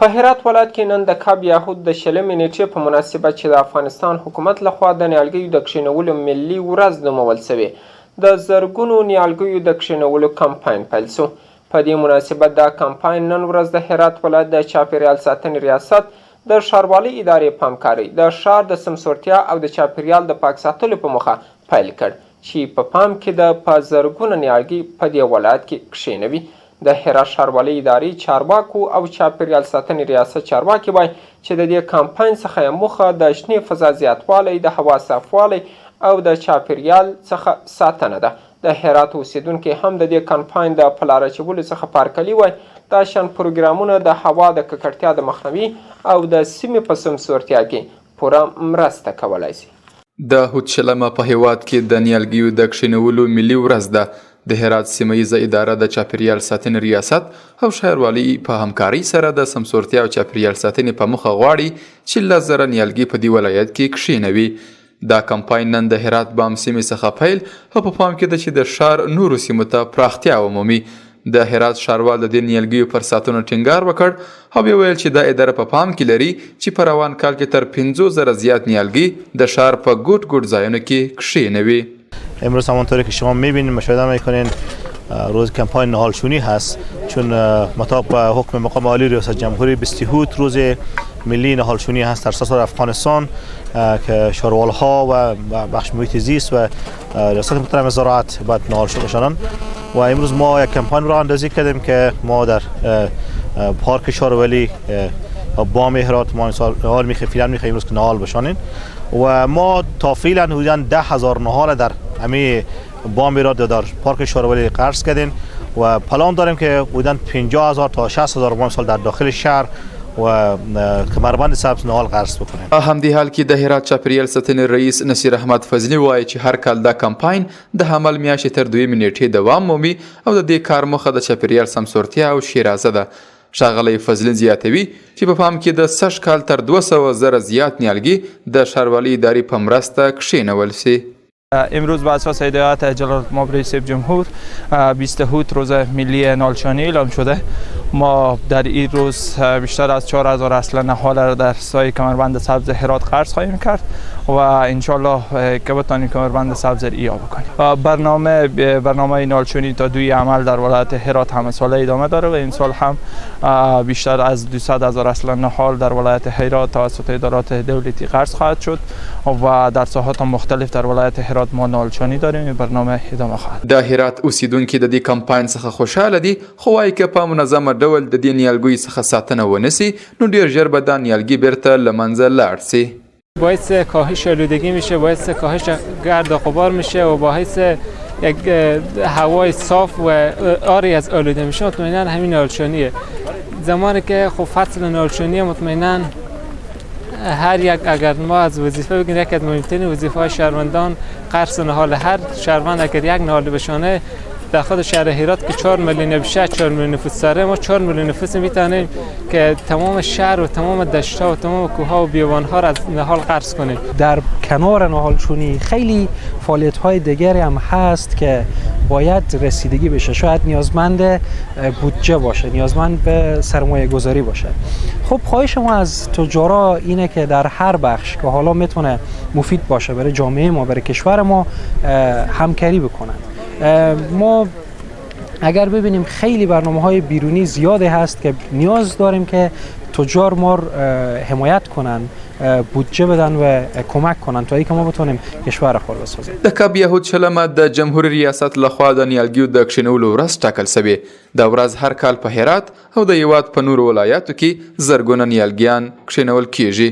په هرات ولایت کې نن د کب یهود د 20 نیټې په مناسبت چې د افغانستان حکومت لخوا د نیالګیو د کښېنولو ملي ورځ نومول سوې د زرګونو نیالګیو د کښېنولو کمپاین پیل سو. په دې مناسبت دا کمپاین نن ورځ د هرات ولایت د چاپیریال ساتنې ریاست د ښاروالۍ ادارې په همکارۍ د ښار د سمسورتیا او د چاپیریال د پاک ساتلو په موخه پیل کړ چې په پام کې د په زرګونه نیالګي په دې ولایت کې کښېنوي. د هرات ښاروالۍ ادارې چارواکو او چاپیریال ساتنې ریاست چارواکي وایي چې د دې کمپاین څخه موخه د شنې فضا زیاتوالی، د هوا صافوالی او د چاپیریال څخه ساتنه ده. د هرات اوسیدونکي هم د دې کمپاین د په لار اچولو څخه پارکلي وایي دا شان پروګرامونه د هوا د ککړتیا د مخنیوي او د سیمې په سمسورتیا کې پوره مرسته کولی شي. د هوت شلمه په هیواد کې د نیالګیو د کښېنولو ملي ورځ ده. د هرات سیمه ییزه اداره د چاپیریال ساتنې ریاست او ښاروالۍ په همکارۍ سره د سمسورتیا او چاپیریال ساتنې په موخه غواړي چې 10,000 نیالګي په دې ولایت کې کښېنوي. دا کمپاین نن د هرات بام سیمې څخه پیل او په پام کې ده چې د ښار نورو سیمو ته پراختیا ومومي. د هرات ښاروال د دې نیالګیو پر ساتنو ټینګار وکړ او ویل چې دا اداره په پام کې لري چې په روان کال کې تر 50,000 زیات نیالګي د ښار په ګوټ ځایونو کې کښېنوي. امروز همانطوری که شما میبینید مشاهده میکنین روز کمپاین نهالشونی هست، چون مطابق حکم مقام عالی ریاست جمهوری 20 هوت روز ملی نهالشونی هست در سراسر افغانستان که شاروالها و بخش محیط زیست و ریاست محترم زراعت باید نهالشون بشنن و امروز ما یک کمپاین راه اندازی کردیم که ما در پارک شارولی بام هرات ما نهال میخوایم امروز که نهال بشانیم و ما تا فعلا حدوداً 10,000 نهال در همه بام را در پارک شارولی قرض کردیم و پلان داریم که حدوداً 50,000 تا 60,000 بام سال در داخل شهر و کمربند سبز نهال قرض بکنیم. همدې حال کې د هرات چاپیریال ساتنې رئیس نصیر احمد فضلي وایي چې هر کال دا کمپاین د حمل میاشتې تر 2 نیټې دوام مومي او د دې کار موخه د چاپیریال سمسورتیا او ښېرازه ده. ښاغلی فضلي زیاتوي چې په پام کې د سږ کال تر 200,000 زیات نیالګي د ښاروالۍ ادارې په مرسته کښېنول شي. امروز بر اساس هدایت جلالت مآب رئیس جمهور 20 هوت روز ملی نهالشانی اعلام شده. ما در این روز بیشتر از 4,000 اصل نهال را در سایه کمربند سبز هرات قرض خواهیم کرد و انشالله که بتانیم کمربند سبز را احیا بکنیم. برنامه نهالشانی تا 2 عمل در ولایت هرات همه ساله ادامه داره و امسال هم بیشتر از 200,000 اصل نهال در ولایت هرات توسط ادارات دولتی قرض خواهد شد و در ساحات مختلف در ولایت هرات ما نهالشانی داریم. این برنامه ادامه خواهد. د هرات اوسیدونکي د دې کمپاین څخه خوشاله دي خو وایي که په منظمه ډول د دې نیالګیو څخه ساتنه ونشي نو ډیر ژر به دا نیالګي بیرته له منځه لاړ شي. باعث کاهش آلودگی میشه، باعث کاهش گرد و غبار میشه و باعث یک هوای صاف و آری از آلوده میشه. مطمئنا همین نهالشانیه. زمانی که خب فصل نهالشانی مطمئنا هر یک اگر ما از وظیفه بگیم یک از مهمترین وظیفه‌های شهروندان قرض نهال. هر شهروند اگر یک نهال بشانه در خود شهر هرات که 4 میلیون بیشتر 4 میلیون نفوس داره، ما 4 میلیون نفوس میتونیم که تمام شهر و تمام دشت‌ها و تمام کوه‌ها و بیابان‌ها را از نهال قرض کنیم. در کنار نهالشونی خیلی فعالیت‌های دیگری هم هست که باید رسیدگی بشه. شاید نیازمند بودجه باشه، نیازمند به سرمایه گذاری باشه. خب خواهش ما از تجارا اینه که در هر بخش که حالا میتونه مفید باشه برای جامعه ما، برای کشور ما، همکاری بکنن. ما اگر ببینیم خیلی برنامه‌های بیرونی زیاده هست که نیاز داریم که تجار ما حمایت کنن، بودجه بدن و کمک کنن تا اینکه ما بتونیم کشور خپل وسازیم. د کب یهود شلمه د جمهوریت ریاست لخوا د نیالګیو د کښېنولو ورځ ټاکل شوې. دا ورځ هر کال په هرات او د هیواد په نورو ولایاتو کې زرګونه نیالګیان کښېنول کیږي.